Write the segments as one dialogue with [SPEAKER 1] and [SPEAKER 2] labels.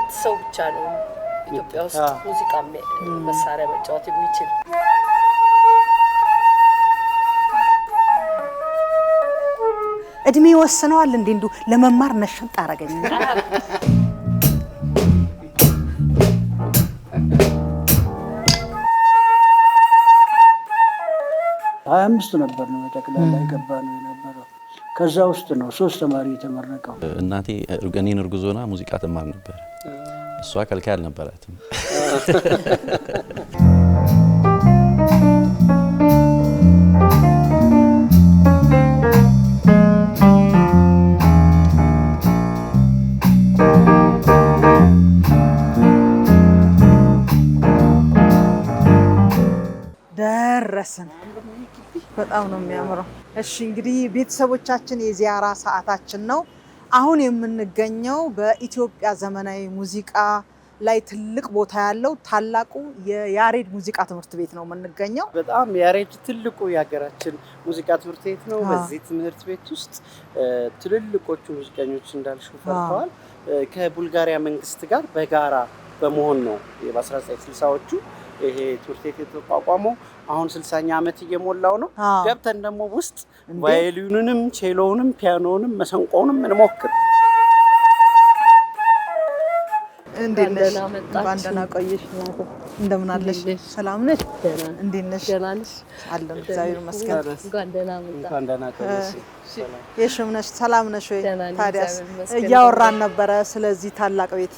[SPEAKER 1] ሁለት ሰው ብቻ ነው ኢትዮጵያ ውስጥ ሙዚቃ መሳሪያ መጫወት የሚችል።
[SPEAKER 2] እድሜ ወስነዋል እንዴ ለመማር ነሽጥ አረገኝ።
[SPEAKER 3] 25 ነበር ነው ተከላላ ይገባነው የነበረው። ከዛ ውስጥ ነው 3 ተማሪ የተመረቀው።
[SPEAKER 4] እናቴ እኔን እርጉዞና ሙዚቃ ትማር ነበር። እሷ ከልካይ አልነበራትም።
[SPEAKER 2] ደረሰን። በጣም ነው የሚያምረው። እሺ እንግዲህ ቤተሰቦቻችን የዚያራ ሰዓታችን ነው። አሁን የምንገኘው በኢትዮጵያ ዘመናዊ ሙዚቃ ላይ ትልቅ ቦታ ያለው ታላቁ የያሬድ ሙዚቃ ትምህርት ቤት ነው የምንገኘው።
[SPEAKER 5] በጣም ያሬድ ትልቁ የሀገራችን ሙዚቃ ትምህርት ቤት ነው። በዚህ ትምህርት ቤት ውስጥ ትልልቆቹ ሙዚቀኞች እንዳልሽው ፈርተዋል። ከቡልጋሪያ መንግስት ጋር በጋራ በመሆን ነው በ1960ዎቹ ይሄ ትምህርት ቤት የተቋቋመው። አሁን 60ኛ ዓመት እየሞላው ነው። ገብተን ደግሞ ውስጥ ቫዮሊኑንም ቼሎውንም ፒያኖውንም መሰንቆውንም እንሞክር።
[SPEAKER 2] እንዴት ነሽ? ባንደና ቆየሽ? እንደምን አለሽ? ሰላም ነሽ? እንዴት ነሽ?
[SPEAKER 1] ደህና ነሽ?
[SPEAKER 2] አለን እግዚአብሔር ይመስገን።
[SPEAKER 5] እንኳን ደህና ቆየሽ።
[SPEAKER 2] የሽም ነሽ? ሰላም ነሽ ወይ? ታዲያስ እያወራን ነበረ ስለዚህ ታላቅ ቤት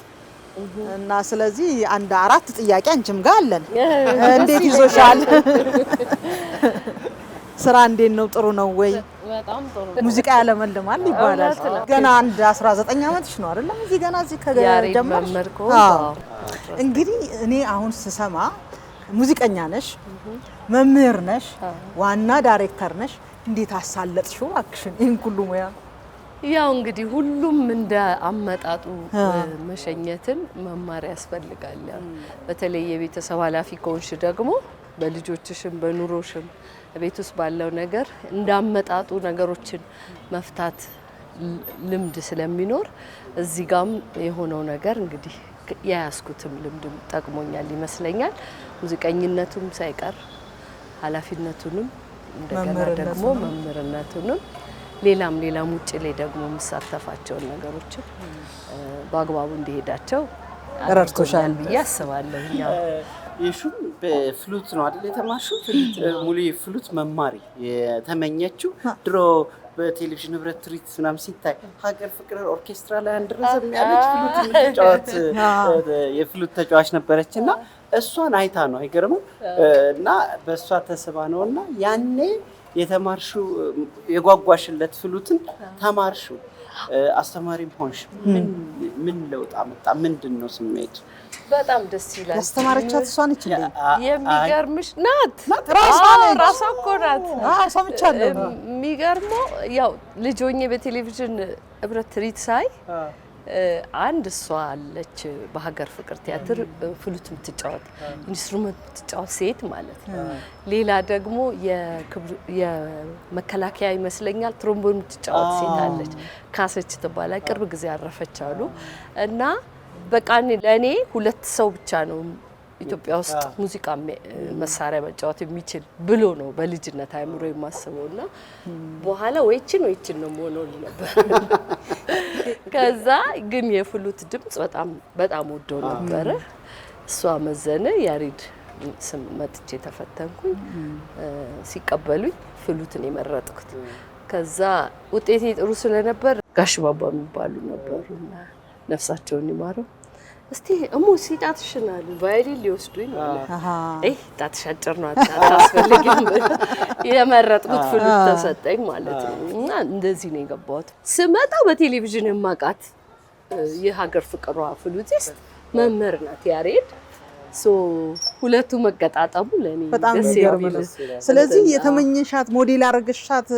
[SPEAKER 2] እና ስለዚህ አንድ 4 ጥያቄ አንቺም ጋር አለን። እንዴት ይዞሻል? ስራ እንዴት ነው? ጥሩ ነው ወይ?
[SPEAKER 1] በጣም ጥሩ።
[SPEAKER 2] ሙዚቃ ያለመልማል ይባላል። ገና አንድ 19 ዓመትሽ ነው አይደለም? እዚህ ገና እዚህ ከጀመርኩ። እንግዲህ እኔ አሁን ስሰማ ሙዚቀኛ ነሽ፣ መምህር ነሽ፣ ዋና ዳይሬክተር ነሽ። እንዴት አሳለጥሽው አክሽን ይሄን ሁሉ ሙያ?
[SPEAKER 1] ያው እንግዲህ ሁሉም እንደ አመጣጡ መሸኘትን መማር ያስፈልጋል። በተለይ የቤተሰብ ኃላፊ ከሆንሽ ደግሞ በልጆችሽም በኑሮሽም ቤት ውስጥ ባለው ነገር እንዳመጣጡ ነገሮችን መፍታት ልምድ ስለሚኖር እዚህ ጋም የሆነው ነገር እንግዲህ ያያስኩትም ልምድም ጠቅሞኛል ይመስለኛል። ሙዚቀኝነቱም ሳይቀር ኃላፊነቱንም እንደገና ደግሞ መምህርነቱንም ሌላም ውጭ ላይ ደግሞ መሳተፋቸውን ነገሮችን በአግባቡ እንዲሄዳቸው ረድቶሻል ብዬ አስባለሁ።
[SPEAKER 5] የሹም በፍሉት ነው አይደል የተማርሽው? ሙሉ ፍሉት መማሪ የተመኘችው ድሮ በቴሌቪዥን ህብረት ትርኢት ምናምን ሲታይ ሀገር ፍቅር ኦርኬስትራ ላይ አንድ ረዘም ያለች ፍሉት የምትጫወት የፍሉት ተጫዋች ነበረችና እሷን አይታ ነው አይገርምም? እና በእሷ ተስባ ነውና ያኔ የተማርሽው የጓጓሽለት ፍሉትን ተማርሽው አስተማሪም ሆንሽ። ምን ለውጥ አመጣ? ምንድነው ስሜቱ?
[SPEAKER 1] በጣም ደስ ይላል።
[SPEAKER 2] ያስተማረቻት እሷ ነች እንዴ?
[SPEAKER 1] የሚገርምሽ ናት። ራሷ እኮ ናት።
[SPEAKER 2] ሰምቻለሁ።
[SPEAKER 1] የሚገርመው ያው ልጅ ሆኜ በቴሌቪዥን ህብረት ትርኢት ሳይ አንድ እሷ አለች በሀገር ፍቅር ቲያትር ፍሉት የምትጫወት ኢንስትሩመንት የምትጫወት ሴት ማለት ነው። ሌላ ደግሞ የመከላከያ ይመስለኛል ትሮምቦን የምትጫወት ሴት አለች፣ ካሰች ትባላለች። ቅርብ ጊዜ አረፈች አሉ። እና በቃ ለእኔ 2 ሰው ብቻ ነው ኢትዮጵያ ውስጥ ሙዚቃ መሳሪያ መጫወት የሚችል ብሎ ነው በልጅነት አይምሮ የማስበውና በኋላ ወይችን ነው ሞኖል ነበር። ከዛ ግን የፍሉት ድምጽ በጣም ወዶ ነበር። እሷ መዘነ ያሬድ ስም መጥቼ ተፈተንኩኝ። ሲቀበሉኝ ፍሉትን የመረጥኩት። ከዛ ውጤቴ ጥሩ ስለነበር ጋሽ ባባ የሚባሉ ነበሩና ነፍሳቸውን ይማረው እስቲ ሲጣትሽን አሉ ቫዮሊን ሊወስዱኝ ማለት ጣትሽ አጭር ነው አታስፈልጊም የመረጥኩት ፍሉት ተሰጠኝ ማለት ነው። እና እንደዚህ ነው የገባሁት። ስመጣ በቴሌቪዥን የማውቃት የሀገር ፍቅሯ ፍሉቲስት መምህር ናት ያሬድ። ሁለቱ መገጣጠሙ ለኔ ደስ ይላል።
[SPEAKER 2] ስለዚህ የተመኘሻት ሞዴል አረገሻት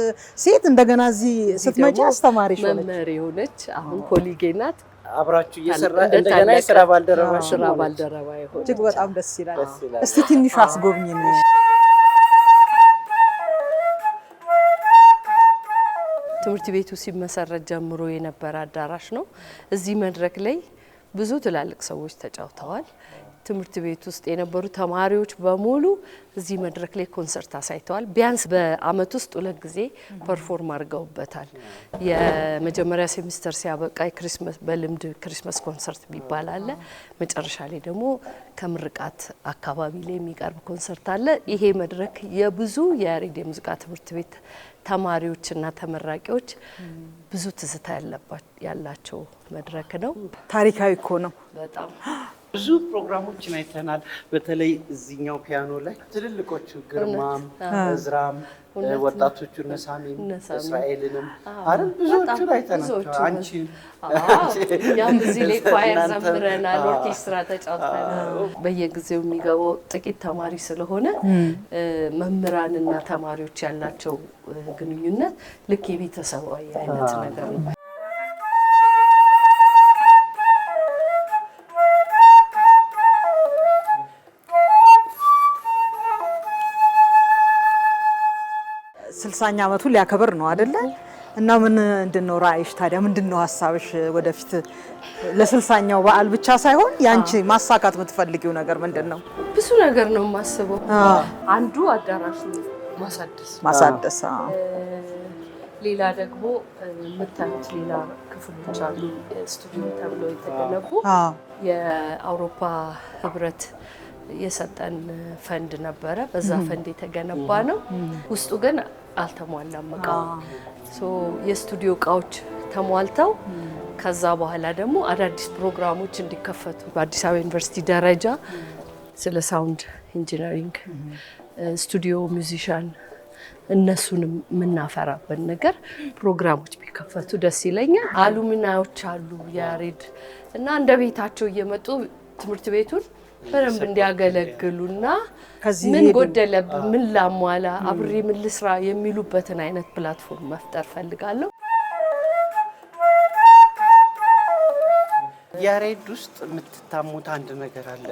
[SPEAKER 2] ሴት እንደገና እዚህ ስትመጪ አስተማሪሽ ሆነች፣
[SPEAKER 1] መምህር ሆነች። አሁን ኮሊጌ ናት።
[SPEAKER 5] አብራችሁ እየሰራ እንደገና የሥራ ባልደረባ ይሆን።
[SPEAKER 2] እጅግ በጣም ደስ ይላል። እስቲ ትንሽ አስጎብኝኝ።
[SPEAKER 1] ትምህርት ቤቱ ሲመሰረት ጀምሮ የነበረ አዳራሽ ነው። እዚህ መድረክ ላይ ብዙ ትላልቅ ሰዎች ተጫውተዋል። ትምህርት ቤት ውስጥ የነበሩ ተማሪዎች በሙሉ እዚህ መድረክ ላይ ኮንሰርት አሳይተዋል። ቢያንስ በአመት ውስጥ 2 ጊዜ ፐርፎርም አድርገውበታል። የመጀመሪያ ሴሚስተር ሲያበቃ የክሪስማስ በልምድ ክሪስማስ ኮንሰርት የሚባል አለ። መጨረሻ ላይ ደግሞ ከምርቃት አካባቢ ላይ የሚቀርብ ኮንሰርት አለ። ይሄ መድረክ የብዙ የያሬድ የሙዚቃ ትምህርት ቤት ተማሪዎችና ተመራቂዎች ብዙ ትዝታ ያላቸው መድረክ ነው።
[SPEAKER 2] ታሪካዊ እኮ ነው
[SPEAKER 1] በጣም
[SPEAKER 5] ብዙ ፕሮግራሞችን አይተናል። በተለይ እዚህኛው ፒያኖ ላይ ትልልቆቹ ግርማም፣ እዝራም፣ ወጣቶቹ ነሳሚም፣ እስራኤልንም አይደል ብዙዎቹን አይተናል። አንቺን
[SPEAKER 1] ያም እዚህ ላይ ኳየር ዘምረናል፣ ኦርኬስትራ ተጫውተናል። በየጊዜው የሚገባው ጥቂት ተማሪ ስለሆነ መምህራንና ተማሪዎች ያላቸው ግንኙነት ልክ የቤተሰባዊ አይነት ነገር ነው።
[SPEAKER 2] ስልሳኛ ዓመቱን ሊያከብር ነው አይደለ? እና ምንድነው ራዕይሽ ታዲያ? ምንድነው ሀሳብሽ ወደፊት ለ60ኛው በዓል ብቻ ሳይሆን ያንቺ ማሳካት የምትፈልጊው ነገር ምንድነው?
[SPEAKER 1] ብዙ ነገር ነው የማስበው። አንዱ አዳራሹ ማሳደስ፣ ሌላ ደግሞ የምታዩት ሌላ ክፍሎች አሉ ስቱዲዮ ተብለው የተገነቡ የአውሮፓ ህብረት የሰጠን ፈንድ ነበረ። በዛ ፈንድ የተገነባ ነው። ውስጡ ግን አልተሟላም እቃው። የስቱዲዮ እቃዎች ተሟልተው ከዛ በኋላ ደግሞ አዳዲስ ፕሮግራሞች እንዲከፈቱ በአዲስ አበባ ዩኒቨርሲቲ ደረጃ ስለ ሳውንድ ኢንጂነሪንግ ስቱዲዮ ሚውዚሻን እነሱንም የምናፈራበት ነገር ፕሮግራሞች ቢከፈቱ ደስ ይለኛል። አሉሚናዮች አሉ ያሬድ እና እንደ ቤታቸው እየመጡ ትምህርት ቤቱን በደንብ እንዲያገለግሉና ምን ጎደለብን፣ ምን ላሟላ፣ አብሬ ምን ልስራ የሚሉበትን አይነት ፕላትፎርም መፍጠር ፈልጋለሁ።
[SPEAKER 5] ያሬድ ውስጥ የምትታሙት አንድ ነገር አለ።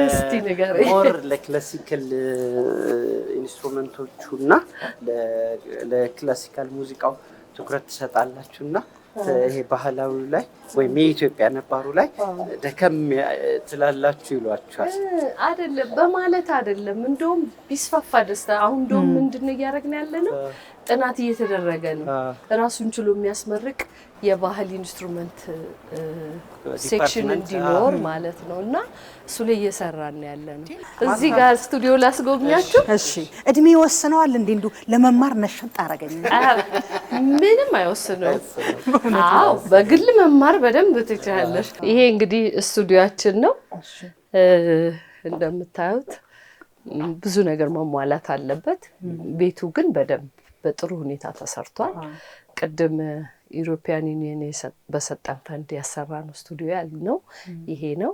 [SPEAKER 1] እስቲ ንገረኝ።
[SPEAKER 5] ሞር ለክላሲካል ኢንስትሩመንቶቹና ለክላሲካል ሙዚቃው ትኩረት ትሰጣላችሁና ይሄ ባህላዊ ላይ ወይም የኢትዮጵያ ነባሩ ላይ ደከም ትላላችሁ ይሏችኋል።
[SPEAKER 1] አይደለም በማለት አይደለም፣ እንደውም ቢስፋፋ ደስታ። አሁን እንደውም ምንድነው እያደረግን ያለ ነው? ጥናት እየተደረገ ነው። ራሱን ችሎ የሚያስመርቅ የባህል ኢንስትሩመንት ሴክሽን እንዲኖር ማለት ነው። እና እሱ ላይ እየሰራን ያለ ነው። እዚህ ጋር ስቱዲዮ ላስጎብኛችሁ።
[SPEAKER 2] እሺ፣ እድሜ ወስነዋል እንዴ? እንዱ ለመማር ነሽጥ አረጋኝ።
[SPEAKER 1] ምንም አይወስነውም። አዎ፣ በግል መማር በደንብ ትችላለሽ። ይሄ እንግዲህ ስቱዲዮአችን ነው። እንደምታዩት ብዙ ነገር መሟላት አለበት። ቤቱ ግን በደንብ በጥሩ ሁኔታ ተሰርቷል። ቅድም ዩሮፒያን ዩኒየን በሰጠን ፈንድ ያሰራነው ስቱዲዮ ያልነው ይሄ ነው።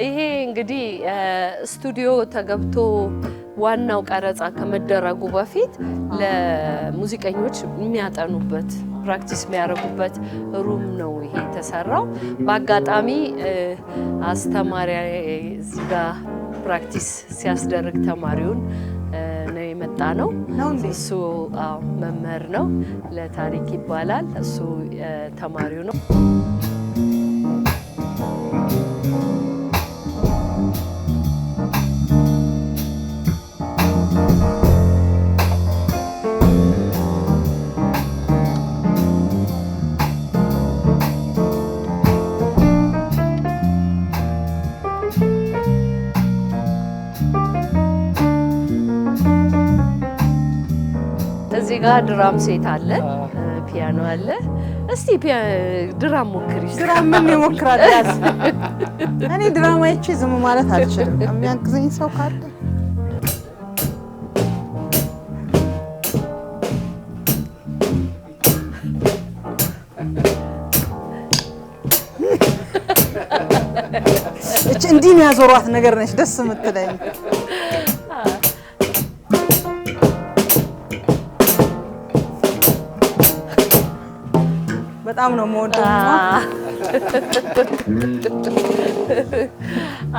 [SPEAKER 1] ይሄ እንግዲህ ስቱዲዮ ተገብቶ ዋናው ቀረጻ ከመደረጉ በፊት ለሙዚቀኞች የሚያጠኑበት ፕራክቲስ የሚያደርጉበት ሩም ነው ይሄ የተሰራው። በአጋጣሚ አስተማሪ እዚህ ጋር ፕራክቲስ ሲያስደርግ ተማሪውን ነው የመጣ ነው። እሱ መምህር ነው፣ ለታሪክ ይባላል። እሱ ተማሪው ነው። እዚህ ጋር ድራም ሴት አለ፣ ፒያኖ አለ። እስቲ ድራም ሞክሪ።
[SPEAKER 2] ድራም ምን ይሞክራል? ያዝ። እኔ ድራም አይቼ ዝም ማለት አልችልም። የሚያግዘኝ ሰው ካለ እንዲህ የሚያዞሯት ነገር ነች ደስ የምትለኝ። በጣም ነው የምወደው።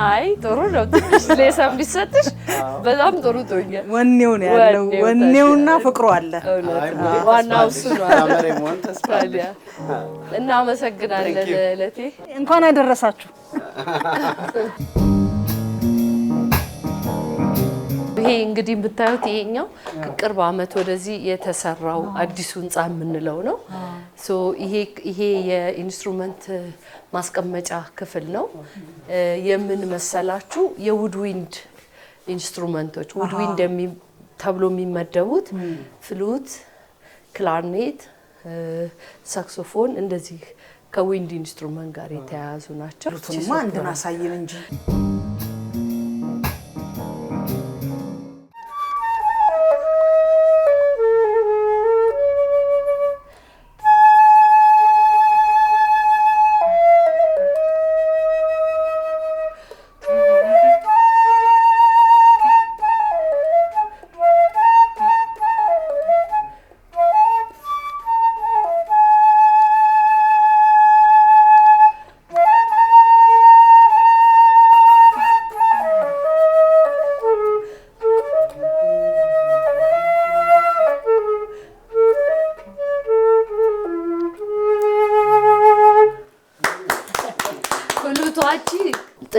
[SPEAKER 1] አይ ጥሩ ነው። ትንሽ ሌሳም ቢሰጥሽ በጣም ጥሩ ቶኛል።
[SPEAKER 2] ወኔው ነው ያለው፣ ወኔውና ፍቅሩ አለ።
[SPEAKER 1] ዋናው እሱ ነው። እናመሰግናለን ለቴ።
[SPEAKER 2] እንኳን አደረሳችሁ።
[SPEAKER 1] ይሄ እንግዲህ የምታዩት ይሄኛው ከቅርብ ዓመት ወደዚህ የተሰራው አዲሱ ህንጻ የምንለው ነው። ሶ ይሄ የኢንስትሩመንት ማስቀመጫ ክፍል ነው። የምን መሰላችሁ የውድዊንድ ኢንስትሩመንቶች ውድዊንድ ተብሎ የሚመደቡት ፍሉት፣ ክላርኔት፣ ሳክሶፎን እንደዚህ ከዊንድ ኢንስትሩመንት ጋር የተያያዙ ናቸው።
[SPEAKER 2] ፍሉቱንማ እንድናሳየን እንጂ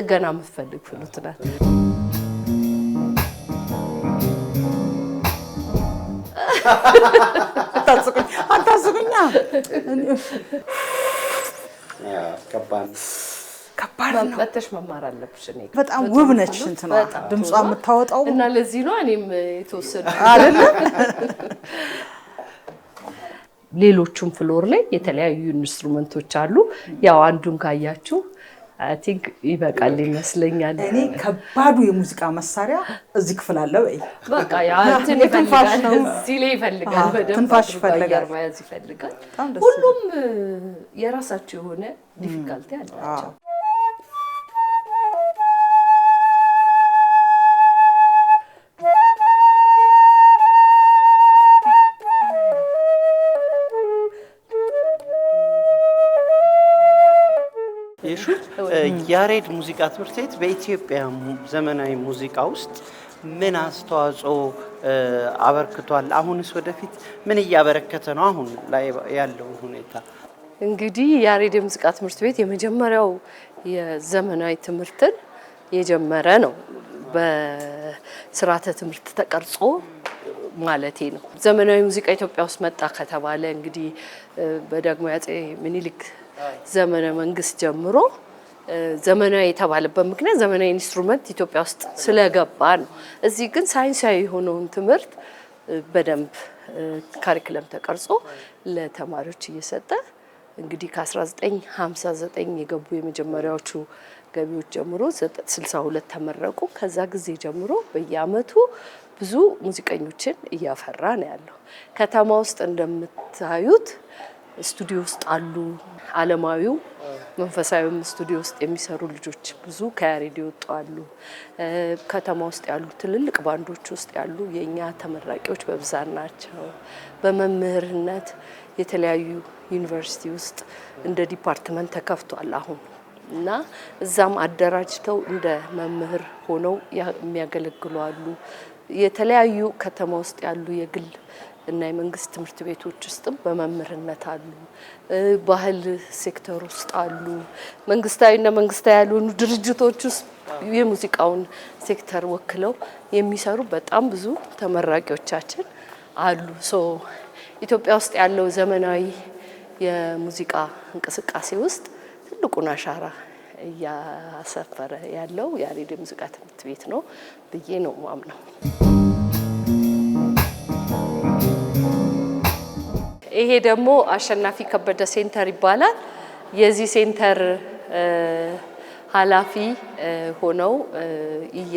[SPEAKER 2] ጥገና የምትፈልግ ፍሉት ናት። አታስቁኝ። ከባድ ነው። መጥተሽ መማር አለብሽ። እኔ በጣም ውብ ነች እንትና ድምጿ የምታወጣው
[SPEAKER 1] እና ለዚህ ነው እኔም የተወሰነ
[SPEAKER 2] አይደለ።
[SPEAKER 1] ሌሎቹም ፍሎር ላይ የተለያዩ ኢንስትሩመንቶች አሉ። ያው አንዱን ካያችሁ አይ ቲንክ ይበቃል ይመስለኛል።
[SPEAKER 2] እኔ ከባዱ የሙዚቃ መሳሪያ እዚህ ክፍል አለ ወይ
[SPEAKER 1] በቃ ያ እንትን ይፈልጋል፣ እዚህ ላይ ይፈልጋል፣ በደንብ
[SPEAKER 2] ትንፋሽ ይፈልጋል፣
[SPEAKER 1] መያዝ ይፈልጋል። ሁሉም የራሳቸው የሆነ ዲፊካልቲ አላቸው።
[SPEAKER 5] ያሬድ ሙዚቃ ትምህርት ቤት በኢትዮጵያ ዘመናዊ ሙዚቃ ውስጥ ምን አስተዋጽኦ አበርክቷል? አሁንስ ወደፊት ምን እያበረከተ ነው? አሁን ላይ ያለው ሁኔታ
[SPEAKER 1] እንግዲህ ያሬድ ሙዚቃ ትምህርት ቤት የመጀመሪያው የዘመናዊ ትምህርትን የጀመረ ነው። በስርዓተ ትምህርት ተቀርጾ ማለቴ ነው። ዘመናዊ ሙዚቃ ኢትዮጵያ ውስጥ መጣ ከተባለ እንግዲህ በዳግማዊ አፄ ምኒልክ ዘመነ መንግስት ጀምሮ ዘመናዊ የተባለበት ምክንያት ዘመናዊ ኢንስትሩመንት ኢትዮጵያ ውስጥ ስለገባ ነው። እዚህ ግን ሳይንሳዊ የሆነውን ትምህርት በደንብ ካሪኩለም ተቀርጾ ለተማሪዎች እየሰጠ እንግዲህ ከ1959 የገቡ የመጀመሪያዎቹ ገቢዎች ጀምሮ 62 ተመረቁ። ከዛ ጊዜ ጀምሮ በየአመቱ ብዙ ሙዚቀኞችን እያፈራ ነው ያለው። ከተማ ውስጥ እንደምታዩት ስቱዲዮ ውስጥ አሉ። ዓለማዊው መንፈሳዊም ስቱዲዮ ውስጥ የሚሰሩ ልጆች ብዙ ከያሬድ ይወጡ አሉ። ከተማ ውስጥ ያሉ ትልልቅ ባንዶች ውስጥ ያሉ የኛ ተመራቂዎች በብዛት ናቸው። በመምህርነት የተለያዩ ዩኒቨርሲቲ ውስጥ እንደ ዲፓርትመንት ተከፍቷል አሁን እና እዛም አደራጅተው እንደ መምህር ሆነው የሚያገለግሉ አሉ። የተለያዩ ከተማ ውስጥ ያሉ የግል እና የመንግስት ትምህርት ቤቶች ውስጥም በመምህርነት አሉ። ባህል ሴክተር ውስጥ አሉ። መንግስታዊና መንግስታዊ ያልሆኑ ድርጅቶች ውስጥ የሙዚቃውን ሴክተር ወክለው የሚሰሩ በጣም ብዙ ተመራቂዎቻችን አሉ። ኢትዮጵያ ውስጥ ያለው ዘመናዊ የሙዚቃ እንቅስቃሴ ውስጥ ትልቁን አሻራ እያሰፈረ ያለው ያሬድ ሙዚቃ ትምህርት ቤት ነው ብዬ ነው ማምነው። ይሄ ደግሞ አሸናፊ ከበደ ሴንተር ይባላል። የዚህ ሴንተር ኃላፊ ሆነው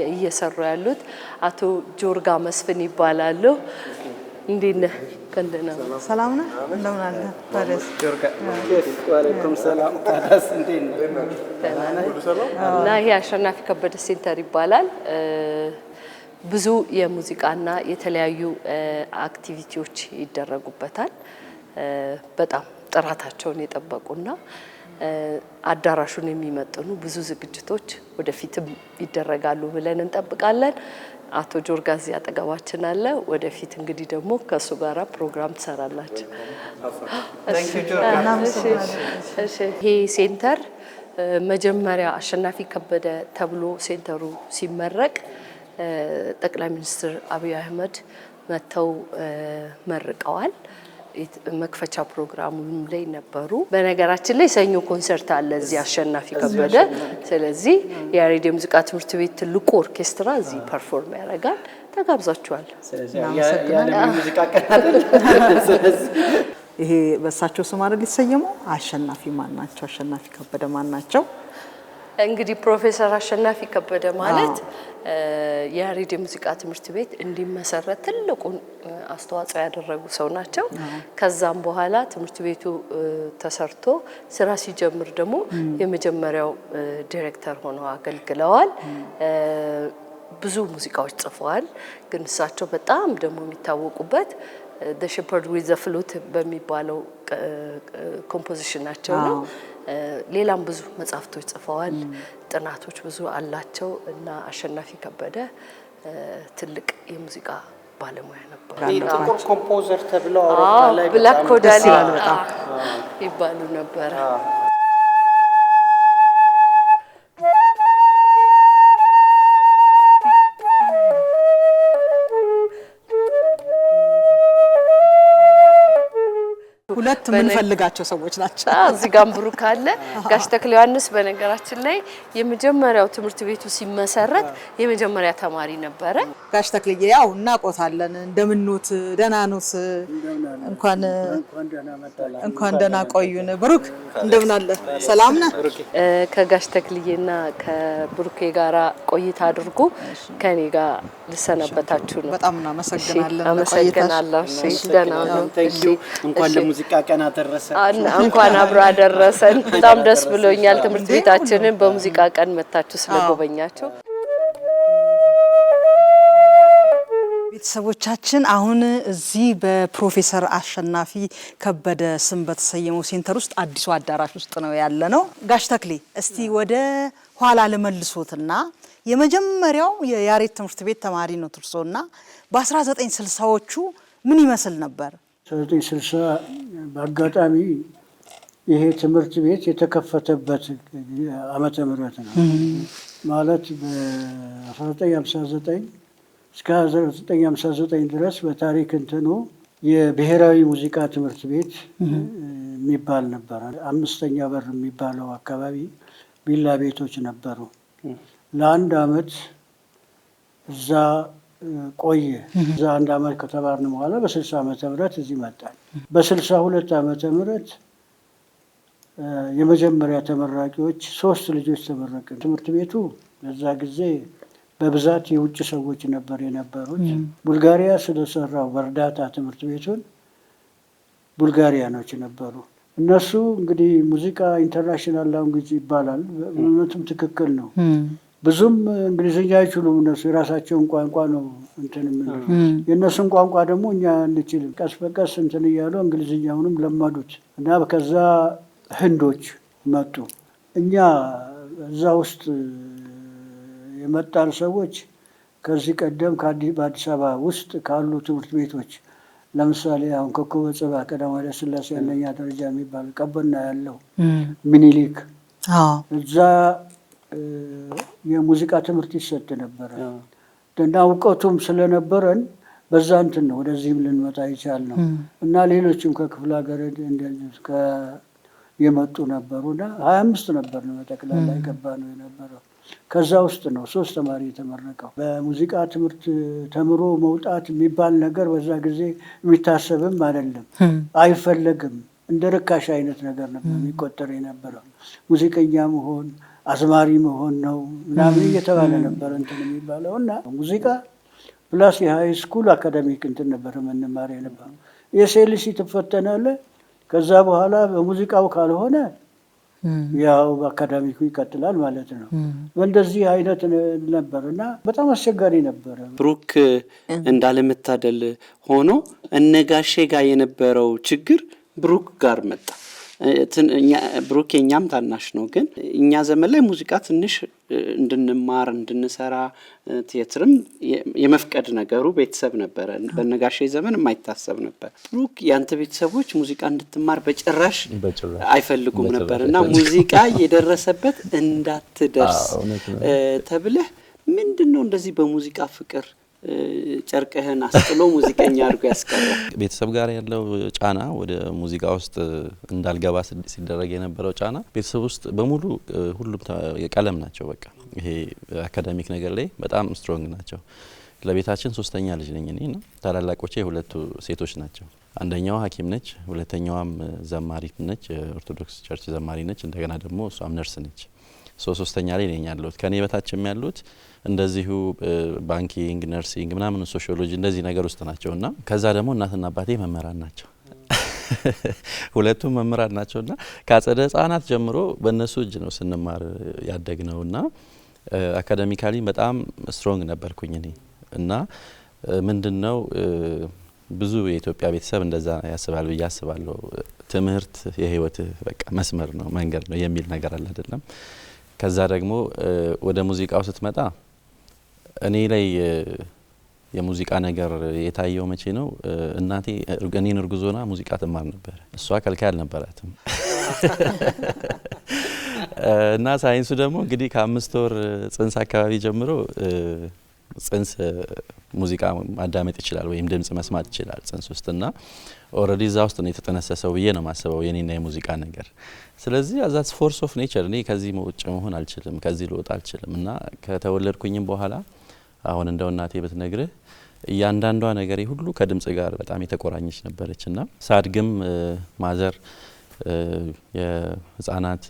[SPEAKER 1] እየሰሩ ያሉት አቶ ጆርጋ መስፍን ይባላሉ። እንዴት ነህ? ከእንደና
[SPEAKER 2] ሰላም ነህ? እንደምን አለ? ታዲያስ
[SPEAKER 5] ጆርጋ ወአለይኩም ሰላም። ታዲያስ እንዴት ነህ?
[SPEAKER 1] እና ይሄ አሸናፊ ከበደ ሴንተር ይባላል። ብዙ የሙዚቃና የተለያዩ አክቲቪቲዎች ይደረጉበታል። በጣም ጥራታቸውን የጠበቁና አዳራሹን የሚመጥኑ ብዙ ዝግጅቶች ወደፊትም ይደረጋሉ ብለን እንጠብቃለን። አቶ ጆርጋ እዚህ አጠገባችን አለ። ወደፊት እንግዲህ ደግሞ ከሱ ጋራ ፕሮግራም ትሰራላችሁ። ይሄ ሴንተር መጀመሪያ አሸናፊ ከበደ ተብሎ ሴንተሩ ሲመረቅ ጠቅላይ ሚኒስትር አብይ አህመድ መተው መርቀዋል። መክፈቻ ፕሮግራሙም ላይ ነበሩ። በነገራችን ላይ ሰኞ ኮንሰርት አለ እዚህ አሸናፊ ከበደ። ስለዚህ የያሬድ የሙዚቃ ትምህርት ቤት ትልቁ ኦርኬስትራ እዚህ ፐርፎርም ያደርጋል። ተጋብዛችኋል።
[SPEAKER 2] ይሄ በእሳቸው ስም አይደል ሊሰየመው? አሸናፊ ማን ናቸው? አሸናፊ ከበደ ማን ናቸው?
[SPEAKER 1] እንግዲህ ፕሮፌሰር አሸናፊ ከበደ ማለት የያሬድ የሙዚቃ ትምህርት ቤት እንዲመሰረት ትልቁን አስተዋጽኦ ያደረጉ ሰው ናቸው። ከዛም በኋላ ትምህርት ቤቱ ተሰርቶ ስራ ሲጀምር ደግሞ የመጀመሪያው ዳይሬክተር ሆነው አገልግለዋል። ብዙ ሙዚቃዎች ጽፈዋል። ግን እሳቸው በጣም ደግሞ የሚታወቁበት The Shepherd with the Flute በሚባለው ኮምፖዚሽናቸው ነው። ሌላም ብዙ መጽሐፍቶች ጽፈዋል። ጥናቶች ብዙ አላቸው እና አሸናፊ ከበደ ትልቅ የሙዚቃ ባለሙያ ነበሩ።
[SPEAKER 5] ጥቁር ኮምፖዘር ተብለው አውሮፓ ላይ
[SPEAKER 1] ብላክ ኮዳሊ ይባሉ ነበር።
[SPEAKER 2] ሁለት ምን ፈልጋቸው ሰዎች ናቸው።
[SPEAKER 1] እዚህ ጋር ብሩክ አለ። ጋሽ ተክለ ዮሐንስ በነገራችን ላይ የመጀመሪያው ትምህርት ቤቱ ሲመሰረት የመጀመሪያ ተማሪ ነበረ።
[SPEAKER 2] ጋሽ ተክለዬ ያው እናቆታለን። እንደምንኖት ደህና ኖት? እንኳን ደህና ቆዩን። ብሩክ እንደምን አለ? ሰላም ነህ?
[SPEAKER 1] ከጋሽ ተክለዬና ከብሩክ ጋራ ቆይታ አድርጉ። ከኔ ጋር ልሰናበታችሁ ነው።
[SPEAKER 2] በጣም እናመሰግናለን።
[SPEAKER 1] አመሰግናለሁ። እሺ ደህና ነው።
[SPEAKER 5] እንኳን ለሙዚቃ ቀን አደረሰ።
[SPEAKER 1] እንኳን አብሮ አደረሰን። በጣም ደስ ብሎኛል። ትምህርት ቤታችንን በሙዚቃ ቀን መታችሁ ስለጎበኛችሁ።
[SPEAKER 2] ቤተሰቦቻችን አሁን እዚህ በፕሮፌሰር አሸናፊ ከበደ ስም በተሰየመው ሴንተር ውስጥ አዲሱ አዳራሽ ውስጥ ነው ያለነው። ጋሽ ተክሌ እስቲ ወደ ኋላ ለመልሶትና የመጀመሪያው የያሬድ ትምህርት ቤት ተማሪ ነው ትርሶና በ1960ዎቹ ምን ይመስል ነበር?
[SPEAKER 3] 1960 በአጋጣሚ ይሄ ትምህርት ቤት የተከፈተበት ዓመተ ምህረት ነው። ማለት በ1959 እስከ 1959 ድረስ በታሪክ እንትኑ የብሔራዊ ሙዚቃ ትምህርት ቤት የሚባል ነበር። አምስተኛ በር የሚባለው አካባቢ ቪላ ቤቶች ነበሩ። ለአንድ አመት እዛ ቆየ። እዛ አንድ አመት ከተማርን በኋላ በ60 ዓመተ ምህረት እዚህ መጣን። በ62 ዓመተ ምህረት የመጀመሪያ ተመራቂዎች 3 ልጆች ተመረቅን። ትምህርት ቤቱ በዛ ጊዜ በብዛት የውጭ ሰዎች ነበር የነበሩት። ቡልጋሪያ ስለሰራው በእርዳታ ትምህርት ቤቱን ቡልጋሪያኖች ነበሩ። እነሱ እንግዲህ ሙዚቃ ኢንተርናሽናል ላንጉጅ ይባላል። በእውነቱም ትክክል ነው። ብዙም እንግሊዝኛ አይችሉም። እነሱ የራሳቸውን ቋንቋ ነው እንትን የሚሉት። የእነሱን ቋንቋ ደግሞ እኛ እንችልም። ቀስ በቀስ እንትን እያሉ እንግሊዝኛውንም ለመዱት እና ከዛ ህንዶች መጡ። እኛ እዛ ውስጥ የመጣን ሰዎች ከዚህ ቀደም በአዲስ አበባ ውስጥ ካሉ ትምህርት ቤቶች ለምሳሌ አሁን ኮከበ ጽባህ ቀዳማዊ ኃይለ ሥላሴ አንደኛ ደረጃ የሚባል ቀበና ያለው ሚኒሊክ እዛ የሙዚቃ ትምህርት ይሰጥ ነበረ እና እውቀቱም ስለነበረን በዛ እንትን ነው ወደዚህም ልንመጣ ይቻልነው እና ሌሎችም ከክፍለ ሀገር የመጡ ነበሩና 25 ነበር ነው ጠቅላላ የገባ ነው የነበረው። ከዛ ውስጥ ነው 3 ተማሪ የተመረቀው። በሙዚቃ ትምህርት ተምሮ መውጣት የሚባል ነገር በዛ ጊዜ የሚታሰብም አይደለም፣ አይፈለግም። እንደ ርካሽ አይነት ነገር ነበር የሚቆጠር የነበረው። ሙዚቀኛ መሆን አዝማሪ መሆን ነው ምናምን እየተባለ ነበር እንትን የሚባለው እና ሙዚቃ ፕላስ የሃይ ስኩል አካዳሚክ እንትን ነበር የምንማር የነበረው። የሴልሲ ትፈተናለህ። ከዛ በኋላ በሙዚቃው ካልሆነ ያው በአካዳሚኩ ይቀጥላል ማለት ነው። በእንደዚህ አይነት ነበር እና በጣም አስቸጋሪ ነበረ።
[SPEAKER 5] ብሩክ እንዳለመታደል ሆኖ እነጋሼ ጋር የነበረው ችግር ብሩክ ጋር መጣ ብሩክ የኛም ታናሽ ነው፣ ግን እኛ ዘመን ላይ ሙዚቃ ትንሽ እንድንማር እንድንሰራ ቲያትርም የመፍቀድ ነገሩ ቤተሰብ ነበረ። በነጋሼ ዘመን የማይታሰብ ነበር። ብሩክ ያንተ ቤተሰቦች ሙዚቃ እንድትማር በጭራሽ አይፈልጉም ነበርና ሙዚቃ የደረሰበት እንዳትደርስ ተብለህ ምንድነው እንደዚህ በሙዚቃ ፍቅር ጨርቅህን አስጥሎ ሙዚቀኛ አድርጎ ያስቀረ?
[SPEAKER 4] ቤተሰብ ጋር ያለው ጫና ወደ ሙዚቃ ውስጥ እንዳልገባ ሲደረግ የነበረው ጫና ቤተሰብ ውስጥ በሙሉ ሁሉም የቀለም ናቸው። በቃ ይሄ አካዳሚክ ነገር ላይ በጣም ስትሮንግ ናቸው። ለቤታችን ሶስተኛ ልጅ ነኝ እኔና ታላላቆቼ ሁለቱ ሴቶች ናቸው። አንደኛዋ ሐኪም ነች፣ ሁለተኛዋም ዘማሪ ነች፣ ኦርቶዶክስ ቸርች ዘማሪ ነች። እንደገና ደግሞ እሷም ነርስ ነች። ሶስተኛ ላይ ነኝ ያለሁት። ከኔ በታችም ያሉት እንደዚሁ ባንኪንግ፣ ነርሲንግ ምናምን ሶሺዮሎጂ እንደዚህ ነገር ውስጥ ናቸውና ከዛ ደግሞ እናትና አባቴ መምህራን ናቸው። ሁለቱም መምህራን ናቸውና ከአጸደ ህጻናት ጀምሮ በእነሱ እጅ ነው ስንማር ያደግነውና አካዳሚካሊ በጣም ስትሮንግ ነበርኩኝ እኔ እና ምንድነው ብዙ የኢትዮጵያ ቤተሰብ እንደዛ ያስባል ብዬ አስባለሁ። ትምህርት የህይወት በቃ መስመር ነው መንገድ ነው የሚል ነገር አለ አይደለም። ከዛ ደግሞ ወደ ሙዚቃው ስትመጣ እኔ ላይ የሙዚቃ ነገር የታየው መቼ ነው? እናቴ እኔን እርጉዞና ሙዚቃ ትማር ነበር። እሷ ከልካይ አልነበራትም። እና ሳይንሱ ደግሞ እንግዲህ ከ5 ወር ጽንስ አካባቢ ጀምሮ ጽንስ ሙዚቃ ማዳመጥ ይችላል ወይም ድምጽ መስማት ይችላል ጽንስ ውስጥና ኦሬዲ እዛ ውስጥ ነው የተጠነሰሰው ብዬ ነው ማስበው የኔና የሙዚቃ ነገር። ስለዚህ አዛስ ፎርስ ኦፍ ኔቸር እኔ ከዚህ ውጭ መሆን አልችልም፣ ከዚህ ልወጣ አልችልም። እና ከተወለድኩኝም በኋላ አሁን እንደው እናቴ ብትነግርህ እያንዳንዷ ነገሬ ሁሉ ከድምጽ ጋር በጣም የተቆራኘች ነበረችና ሳድግም ማዘር የህፃናት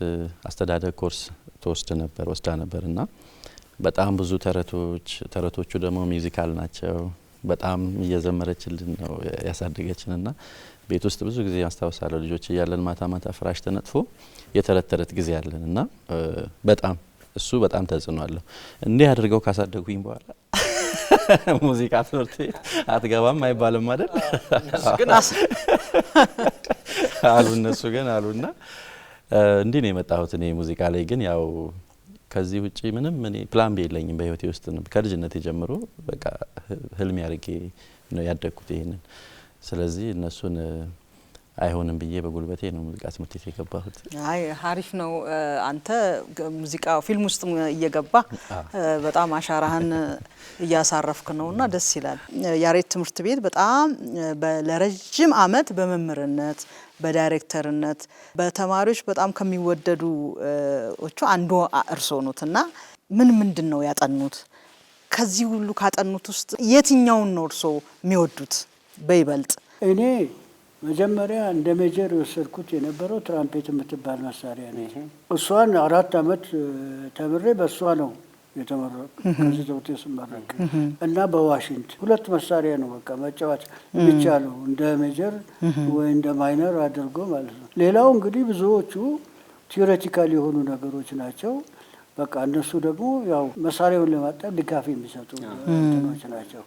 [SPEAKER 4] አስተዳደግ ኮርስ ወስዳ ነበርና በጣም ብዙ ተረቶቹ ደግሞ ሚውዚካል ናቸው። በጣም እየዘመረችልን ነው ያሳደገችንና ቤት ውስጥ ብዙ ጊዜ አስታውሳለሁ ልጆች እያለን ማታ ማታ ፍራሽ ተነጥፎ የተረተረት ጊዜ ያለንና በጣም እሱ በጣም ተጽዕኖ አለው። እንዲህ አድርገው ካሳደጉኝ በኋላ ሙዚቃ ትምህርት ቤት አትገባም አይባልም አይደል? አሉ እነሱ ግን አሉና እንዲህ ነው የመጣሁት እኔ ሙዚቃ ላይ። ግን ያው ከዚህ ውጪ ምንም እኔ ፕላን የለኝም በህይወቴ ውስጥ ነው። ከልጅነቴ ጀምሮ በቃ ህልም ያርጌ ነው ያደግኩት ይሄንን። ስለዚህ እነሱን አይሆንም ብዬ በጉልበቴ ነው ሙዚቃ ትምህርት ቤት የገባሁት።
[SPEAKER 2] አይ ሀሪፍ ነው። አንተ ሙዚቃ ፊልም ውስጥ እየገባ በጣም አሻራህን እያሳረፍክ ነውና ደስ ይላል። ያሬድ ትምህርት ቤት በጣም ለረጅም አመት በመምህርነት በዳይሬክተርነት በተማሪዎች በጣም ከሚወደዱዎቹ አንዱ እርሶ ነውና ምንድነው ያጠኑት? ከዚህ ሁሉ ካጠኑት ውስጥ የትኛውን ነው እርሶ የሚወዱት በይበልጥ?
[SPEAKER 3] እኔ መጀመሪያ እንደ ሜጀር የወሰድኩት የነበረው ትራምፔት የምትባል መሳሪያ ነች። እሷን 4 አመት ተምሬ በእሷ ነው የተመረቁ ከዚህ ትምህርት ስመረቅ እና በዋሽንት 2 መሳሪያ ነው በቃ መጫወት የሚቻለው እንደ ሜጀር ወይ እንደ ማይነር አድርጎ ማለት ነው። ሌላው እንግዲህ ብዙዎቹ ቲዮሬቲካል የሆኑ ነገሮች ናቸው። በቃ እነሱ ደግሞ ያው መሳሪያውን ለማጣት ድጋፍ የሚሰጡ እንትኖች ናቸው።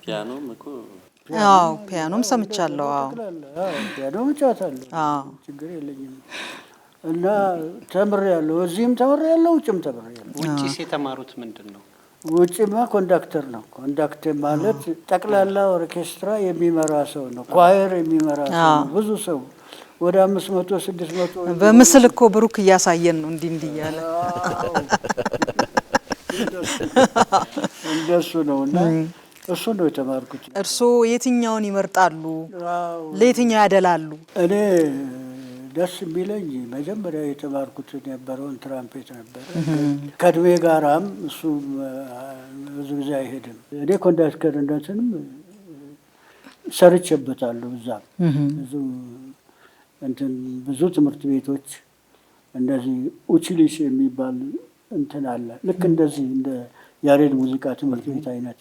[SPEAKER 2] ፒያኖም ሰምቻለሁ።
[SPEAKER 3] ፒያኖም እጫወታለሁ። ችግር የለኝም። እና ተምሬያለሁ። እዚህም ተምሬያለሁ፣ ውጭም ተምሬያለሁ።
[SPEAKER 5] ውጭስ የተማሩት ምንድነው?
[SPEAKER 3] ውጭማ ኮንዳክተር ነው። ኮንዳክተር ማለት ጠቅላላ ኦርኬስትራ የሚመራ ሰው ነው። ኳየር የሚመራ ሰው ነው። ብዙ ሰው ወደ 500 600
[SPEAKER 2] በምስል እኮ ብሩክ እያሳየን ነው እንዲህ እያለ
[SPEAKER 3] እንደሱ ነውና እሱ ነው የተማርኩት።
[SPEAKER 2] እርሶ የትኛውን ይመርጣሉ? ለየትኛው ያደላሉ?
[SPEAKER 3] እኔ ደስ የሚለኝ መጀመሪያ የተማርኩት የነበረውን ትራምፔት ነበር። ከእድሜ ጋራም እሱ ብዙ ጊዜ አይሄድም። እኔ ኮንዳክተርነትንም ሰርቼበታለሁ። እዛም ብዙ ትምህርት ቤቶች እንደዚህ ኡችሊስ የሚባል እንትን አለ። ልክ እንደዚህ እንደ ያሬድ ሙዚቃ ትምህርት ቤት አይነት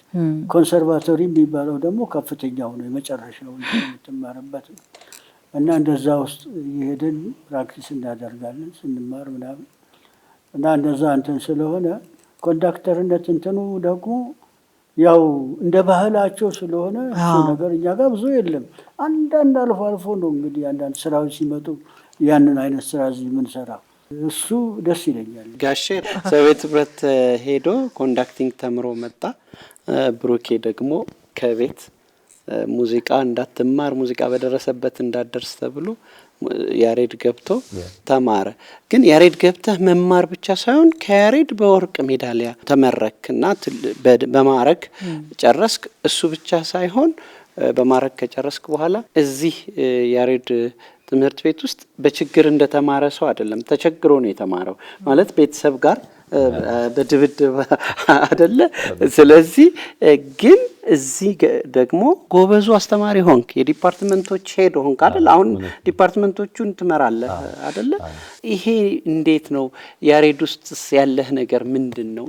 [SPEAKER 3] ኮንሰርቫቶሪ የሚባለው ደግሞ ከፍተኛው ነው የመጨረሻው የምትማርበት ነው። እና እንደዛ ውስጥ እየሄድን ፕራክቲስ እናደርጋለን ስንማር ምናምን እና እንደዛ እንትን ስለሆነ ኮንዳክተርነት እንትኑ ደግሞ ያው እንደ ባህላቸው ስለሆነ እሱ ነገር እኛ ጋር ብዙ የለም። አንዳንድ አልፎ አልፎ ነው እንግዲህ አንዳንድ ስራዎች ሲመጡ ያንን አይነት ስራ እዚህ የምንሰራ እሱ ደስ ይለኛል።
[SPEAKER 5] ጋሼ ሶቪየት ህብረት ሄዶ ኮንዳክቲንግ ተምሮ መጣ። ብሩኬ ደግሞ ከቤት ሙዚቃ እንዳትማር ሙዚቃ በደረሰበት እንዳደርስ ተብሎ ያሬድ ገብቶ ተማረ። ግን ያሬድ ገብተህ መማር ብቻ ሳይሆን ከያሬድ በወርቅ ሜዳሊያ ተመረክና በማዕረግ ጨረስክ። እሱ ብቻ ሳይሆን በማዕረግ ከጨረስክ በኋላ እዚህ ያሬድ ትምህርት ቤት ውስጥ በችግር እንደተማረ ሰው አይደለም፣ ተቸግሮ ነው የተማረው። ማለት ቤተሰብ ጋር በድብድብ አይደለ። ስለዚህ ግን እዚህ ደግሞ ጎበዙ አስተማሪ ሆንክ፣ የዲፓርትመንቶች ሄድ ሆንክ አይደል? አሁን ዲፓርትመንቶቹን ትመራለህ አይደለ? ይሄ እንዴት ነው? ያሬድ ውስጥ ያለህ ነገር ምንድን ነው?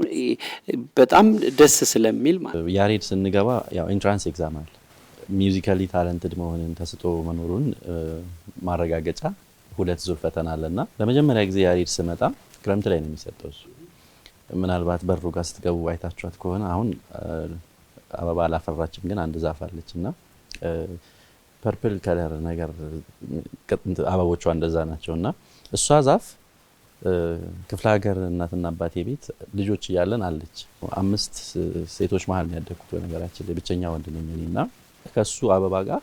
[SPEAKER 5] በጣም ደስ ስለሚል ማለት
[SPEAKER 4] ያሬድ ስንገባ ያው ኢንትራንስ ኤግዛም አለ። ሚውዚካሊ ታለንትድ መሆንን ተስጦ መኖሩን ማረጋገጫ 2 ዙር ፈተና አለና ለመጀመሪያ ጊዜ ያሬድ ስመጣ ክረምት ላይ ነው የሚሰጠው እሱ። ምናልባት በሩ ጋር ስትገቡ አይታችኋት ከሆነ አሁን አበባ አላፈራችም፣ ግን አንድ ዛፍ አለችና ፐርፕል ከለር ነገር አበቦቿ እንደዛ ናቸውና እሷ ዛፍ ክፍለ ሀገር እናትና አባቴ ቤት ልጆች እያለን አለች። 5 ሴቶች መሀል ነው ያደኩት። በነገራችን ላይ ብቸኛ ወንድ ነኝ እኔና ከሱ አበባ ጋር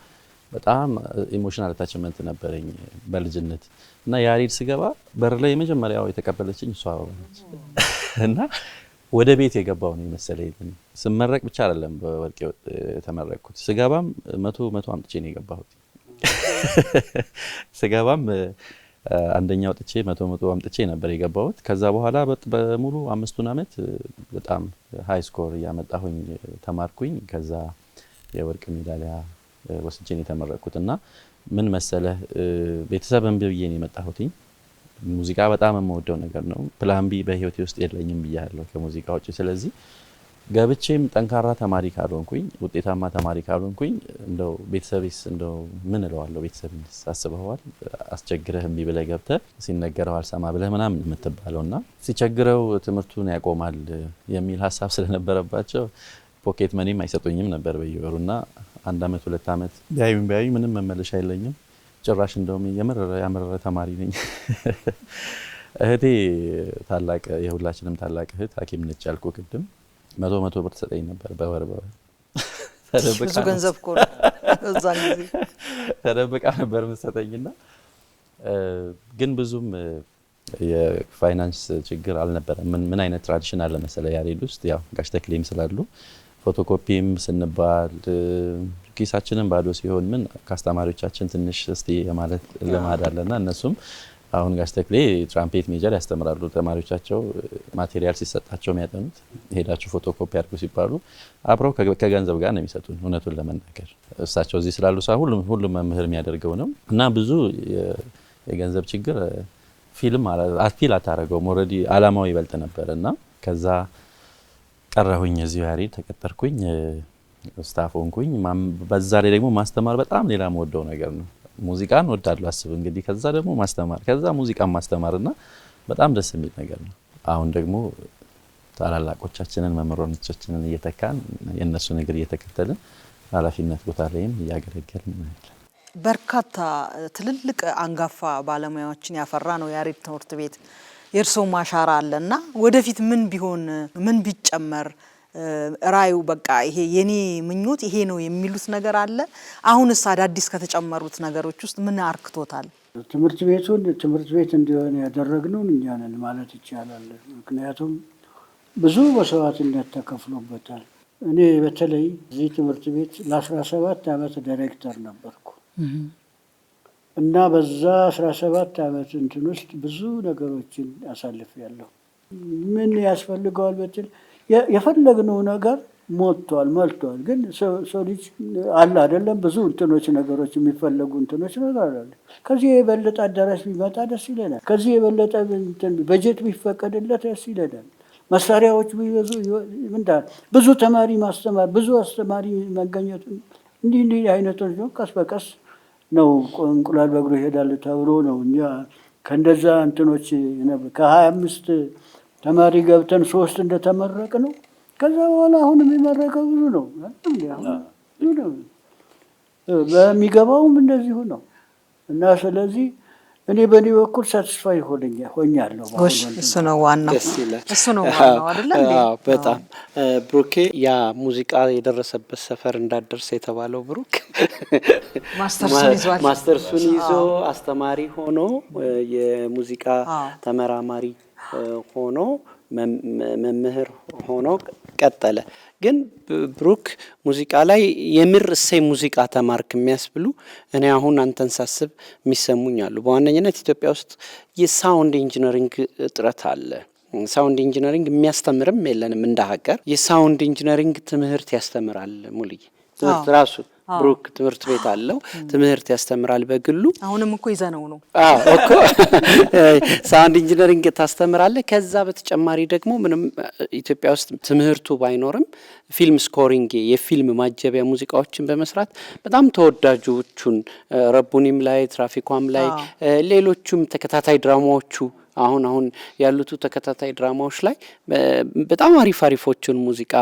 [SPEAKER 4] በጣም ኢሞሽናል አታችመንት ነበረኝ በልጅነት እና ያሬድ ስገባ በር ላይ የመጀመሪያው የተቀበለችኝ እሷ አበባ ነች እና ወደ ቤት የገባው ነው መሰለኝ። ስመረቅ ብቻ አይደለም በወርቅ የተመረቅኩት፣ ስገባም 100 አምጥቼ ነው የገባሁት። ስገባም አንደኛ ወጥቼ 100 አምጥቼ ነበር የገባሁት። ከዛ በኋላ በሙሉ 5ቱን አመት በጣም ሃይ ስኮር ያመጣሁኝ ተማርኩኝ። ከዛ የወርቅ ሜዳሊያ ወስጄ ነው የተመረቅኩትና ምን መሰለህ ቤተሰብን ብዬ ነው የመጣሁትኝ። ሙዚቃ በጣም የምወደው ነገር ነው። ፕላን ቢ በህይወቴ ውስጥ የለኝም ብያለሁ ከሙዚቃ ውጪ። ስለዚህ ገብቼም ጠንካራ ተማሪ ካልሆንኩኝ፣ ውጤታማ ተማሪ ካልሆንኩኝ እንደው ቤተሰብስ እንደው ምን እለዋለሁ? ቤተሰብስ አስበዋል? አስቸግረህ እምቢ ብለህ ገብተህ ሲነገረው አልሰማ ብለህ ምናምን የምትባለውና ሲቸግረው ትምህርቱን ያቆማል የሚል ሀሳብ ስለነበረባቸው ፖኬት መኒም አይሰጡኝም ነበር በየወሩና 1 አመት 2 አመት ቢያዩኝ ምንም መመለሻ የለኝም። ጭራሽ እንደውም ያመረረ ተማሪ ነኝ። እህቴ ታላቅ የሁላችንም ታላቅ እህት ሐኪም ነች ያልኩ ቅድም 100 ብር ትሰጠኝ ነበር በወር
[SPEAKER 2] ብዙ ገንዘብ እኮ እዛን ጊዜ
[SPEAKER 4] ተደብቃ ነበር የምትሰጠኝና ግን ብዙም የፋይናንስ ችግር አልነበረም። ምን አይነት ትራዲሽን አለ መሰለህ ያሬድ ውስጥ ያው ጋሽ ተክሌም ስላሉ ፎቶኮፒም ስንባል ኪሳችንን ባዶ ሲሆን ምን ካስተማሪዎቻችን ትንሽ እስቲ የማለት ልማድ አለና እነሱም አሁን ጋሽ ተክሌ ትራምፔት ሜጀር ያስተምራሉ። ተማሪዎቻቸው ማቴሪያል ሲሰጣቸው የሚያጠኑት ሄዳችሁ ፎቶኮፒ አድርጉ ሲባሉ አብረው ከገንዘብ ጋር ነው የሚሰጡን። እውነቱን ለመናገር እሳቸው እዚህ ስላሉ ሁሉም መምህር የሚያደርገው ነው እና ብዙ የገንዘብ ችግር ፊልም አትፊል አታረገውም። ኦልሬዲ አላማው ይበልጥ ነበርና ከዛ ቀረሁኝ እዚሁ ያሬድ ተቀጠርኩኝ፣ ስታፍ ሆንኩኝ። በዛ ላይ ደግሞ ማስተማር በጣም ሌላ የምወደው ነገር ነው። ሙዚቃን ወዳለሁ አስብ እንግዲህ ከዛ ደግሞ ማስተማር ከዛ ሙዚቃን ማስተማርና በጣም ደስ የሚል ነገር ነው። አሁን ደግሞ ታላላቆቻችንን መምህራኖቻችንን እየተካን የነሱን እግር እየተከተልን ኃላፊነት ቦታ ላይም እያገለገልን ነው።
[SPEAKER 2] በርካታ ትልልቅ አንጋፋ ባለሙያዎችን ያፈራ ነው ያሬድ ትምህርት ቤት። የእርሶም አሻራ አለና ወደፊት ምን ቢሆን ምን ቢጨመር ራዩ በቃ ይሄ የኔ ምኞት ይሄ ነው የሚሉት ነገር አለ? አሁንስ አዳዲስ ከተጨመሩት ነገሮች ውስጥ ምን አርክቶታል?
[SPEAKER 3] ትምህርት ቤቱን ትምህርት ቤት እንዲሆን ያደረግነው እኛ ነን ማለት ይቻላል። ምክንያቱም ብዙ መስዋዕትነት ተከፍሎበታል። እኔ በተለይ እዚህ ትምህርት ቤት ለ17 አመት ዳይሬክተር ነበርኩ እና በዛ 17 አመት እንትን ውስጥ ብዙ ነገሮችን አሳልፌያለሁ። ምን ያስፈልገዋል በትል የፈለግነው ነገር ሞልቷል። ግን ሰው ልጅ አለ አይደለም ብዙ እንትኖች ነገሮች የሚፈለጉ እንትኖች ነገር አለ። ከዚህ የበለጠ አዳራሽ ቢመጣ ደስ ይለናል። ከዚህ የበለጠ በጀት ቢፈቀድለት ደስ ይለናል። መሳሪያዎች ቢበዙ ብዙ ተማሪ ማስተማር ብዙ አስተማሪ መገኘት እንዲህ አይነቶች ነው። ቀስ በቀስ ነው እንቁላል በእግሩ ይሄዳል ተብሎ ነው እኛ ከእንደዛ እንትኖች ከ25 ተማሪ ገብተን 3 እንደተመረቅ ነው። ከዛ በኋላ አሁን የሚመረቀው ብዙ ነው። በሚገባውም እንደዚሁ ነው እና ስለዚህ እኔ በእኔ በኩል ሳትስፋይ ሆኛለሁ።
[SPEAKER 2] እሱ ነው ዋናው፣ እሱ ነው ዋናው አይደለ እንዴ?
[SPEAKER 5] በጣም ብሩኬ፣ ያ ሙዚቃ የደረሰበት ሰፈር እንዳደርስ የተባለው ብሩክ ማስተርሱን ይዞ አስተማሪ ሆኖ የሙዚቃ ተመራማሪ ሆኖ መምህር ሆኖ ቀጠለ። ግን ብሩክ ሙዚቃ ላይ የምር እሰይ ሙዚቃ ተማርክ የሚያስብሉ እኔ አሁን አንተን ሳስብ የሚሰሙኝ አሉ። በዋነኝነት ኢትዮጵያ ውስጥ የሳውንድ ኢንጂነሪንግ እጥረት አለ። ሳውንድ ኢንጂነሪንግ የሚያስተምርም የለንም እንደ ሀገር። የሳውንድ ኢንጂነሪንግ ትምህርት ያስተምራል ሙሉዬ፣ ትምህርት ራሱ ብሩክ ትምህርት ቤት አለው፣ ትምህርት ያስተምራል በግሉ።
[SPEAKER 2] አሁንም እኮ ይዘነው ነው
[SPEAKER 5] እኮ ሳውንድ ኢንጂነሪንግ ታስተምራለህ። ከዛ በተጨማሪ ደግሞ ምንም ኢትዮጵያ ውስጥ ትምህርቱ ባይኖርም ፊልም ስኮሪንግ፣ የፊልም ማጀቢያ ሙዚቃዎችን በመስራት በጣም ተወዳጆቹን ረቡኒም ላይ፣ ትራፊኳም ላይ፣ ሌሎቹም ተከታታይ ድራማዎቹ አሁን ያሉት ተከታታይ ድራማዎች ላይ በጣም አሪፎችን ሙዚቃ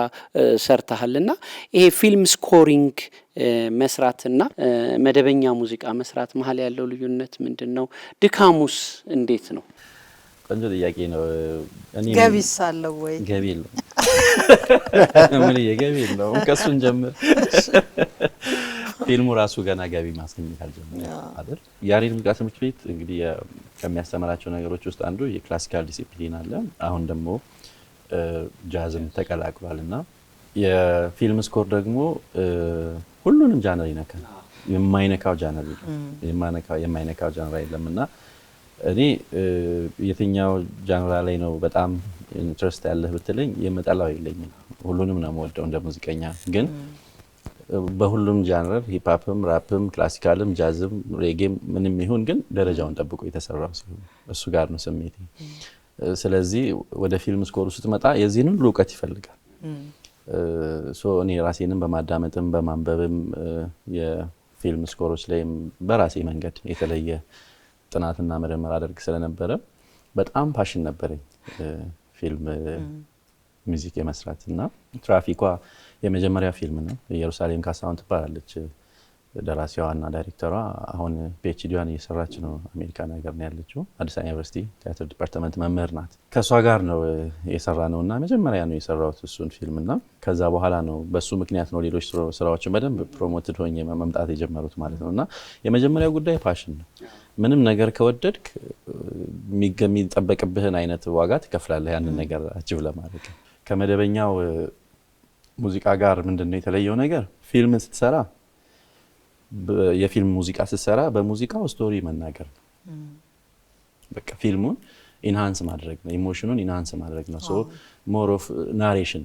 [SPEAKER 5] ሰርተሃልና ይሄ ፊልም ስኮሪንግ መስራትና መደበኛ ሙዚቃ መስራት መሀል ያለው ልዩነት ምንድነው? ድካሙስ እንዴት ነው?
[SPEAKER 4] ቆንጆ ጥያቄ ነው።
[SPEAKER 2] ገቢስ አለው ወይ?
[SPEAKER 4] ገቢ የለውም። ገቢ የለውም። ከሱን ጀምር። ፊልሙ ራሱ ገና ገቢ ማስገኘት አልጀመረም አይደል? ያሬድ ሙዚቃ ትምህርት ቤት እንግዲህ ከሚያስተምራቸው ነገሮች ውስጥ አንዱ የክላሲካል ዲሲፕሊን አለ። አሁን ደግሞ ጃዝም ተቀላቅሏልና የፊልም ስኮር ደግሞ ሁሉንም ጃነር ይነካል። የማይነካው ጃነር የማይነካው ጃነር የለምና እኔ የትኛው ጃነር ላይ ነው በጣም ኢንትረስት ያለህ ብትለኝ የምጠላው የለኝም። ሁሉንም ነው የምወደው እንደ ሙዚቀኛ። ግን በሁሉም ጃነር ሂፕሆፕም፣ ራፕም፣ ክላሲካልም፣ ጃዝም፣ ሬጌም ምንም ይሁን ግን ደረጃውን ጠብቆ የተሰራው ሲሆን እሱ ጋር ነው ስሜቴ። ስለዚህ ወደ ፊልም ስኮር ስትመጣ የዚህን ሁሉ እውቀት ይፈልጋል። እኔ ራሴንም በማዳመጥም በማንበብም የፊልም ስኮሮች ላይም በራሴ መንገድ የተለየ ጥናትና ምርምር አደርግ ስለነበረ በጣም ፓሽን ነበረኝ ፊልም ሙዚክ የመስራትና ትራፊኳ የመጀመሪያ ፊልም ነው። ኢየሩሳሌም ካሳሁን ትባላለች ደራሲዋና ዳይሬክተሯ። አሁን ፒኤችዲዋን እየሰራች ነው፣ አሜሪካን ሀገር ነው ያለችው። አዲስ አበባ ዩኒቨርሲቲ ቲያትር ዲፓርትመንት መምህር ናት። ከሷ ጋር ነው የሰራነውና መጀመሪያ ነው የሰራሁት እሱን ፊልምና ከዛ በኋላ ነው በሱ ምክንያት ነው ሌሎች ስራዎችን በደንብ ፕሮሞትድ ሆኜ መምጣት የጀመሩት ማለት ነውና የመጀመሪያው ጉዳይ ፓሽን ነው። ምንም ነገር ከወደድክ የሚጠበቅብህን አይነት ዋጋ ትከፍላለህ ያንን ነገር አቺቭ ለማድረግ። ከመደበኛው ሙዚቃ ጋር ምንድነው የተለየው ነገር? ፊልም ስትሰራ የፊልም ሙዚቃ ስትሰራ በሙዚቃው ስቶሪ መናገር ነው። በቃ ፊልሙን ኢንሃንስ ማድረግ ነው፣ ኢሞሽኑን ኢንሃንስ ማድረግ ነው። ሶ ሞር ኦፍ ናሬሽን።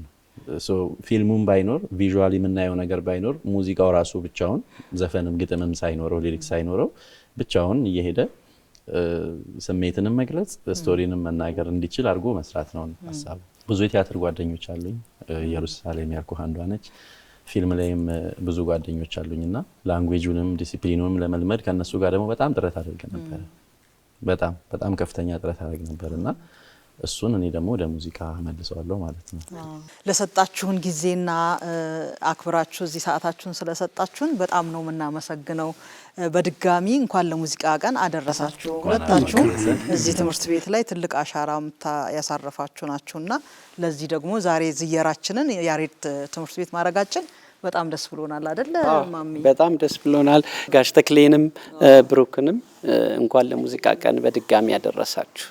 [SPEAKER 4] ሶ ፊልሙን ባይኖር ቪዥዋሊ የምናየው ነገር ባይኖር ሙዚቃው ራሱ ብቻውን ዘፈንም ግጥምም ሳይኖረው ሊሪክስ ሳይኖረው ብቻውን እየሄደ ስሜትንም መግለጽ ስቶሪንም መናገር እንዲችል አድርጎ መስራት ነው ሐሳቡ። ብዙ የቲያትር ጓደኞች አሉኝ። ኢየሩሳሌም ያልኩህ አንዷ ነች። ፊልም ላይም ብዙ ጓደኞች አሉኝና ላንጉዌጁንም ዲሲፕሊኑንም ለመልመድ ከነሱ ጋር ደግሞ በጣም ጥረት አድርገ ነበር። በጣም ከፍተኛ ጥረት አድርገ ነበርና እሱን እኔ ደግሞ ወደ ሙዚቃ መልሰዋለሁ ማለት ነው።
[SPEAKER 2] ለሰጣችሁን ጊዜና አክብራችሁ እዚህ ሰዓታችሁን ስለሰጣችሁን በጣም ነው የምናመሰግነው። በድጋሚ እንኳን ለሙዚቃ ቀን አደረሳችሁ። ሁለታችሁ እዚህ ትምህርት ቤት ላይ ትልቅ አሻራ ያሳረፋችሁ ናችሁና ለዚህ ደግሞ ዛሬ ዝየራችንን ያሬድ ትምህርት ቤት ማድረጋችን በጣም ደስ ብሎናል አይደል ማሚ?
[SPEAKER 5] በጣም ደስ ብሎናል። ጋሽ ተክሌንም ብሩክንም እንኳን ለሙዚቃ ቀን በድጋሚ ያደረሳችሁ።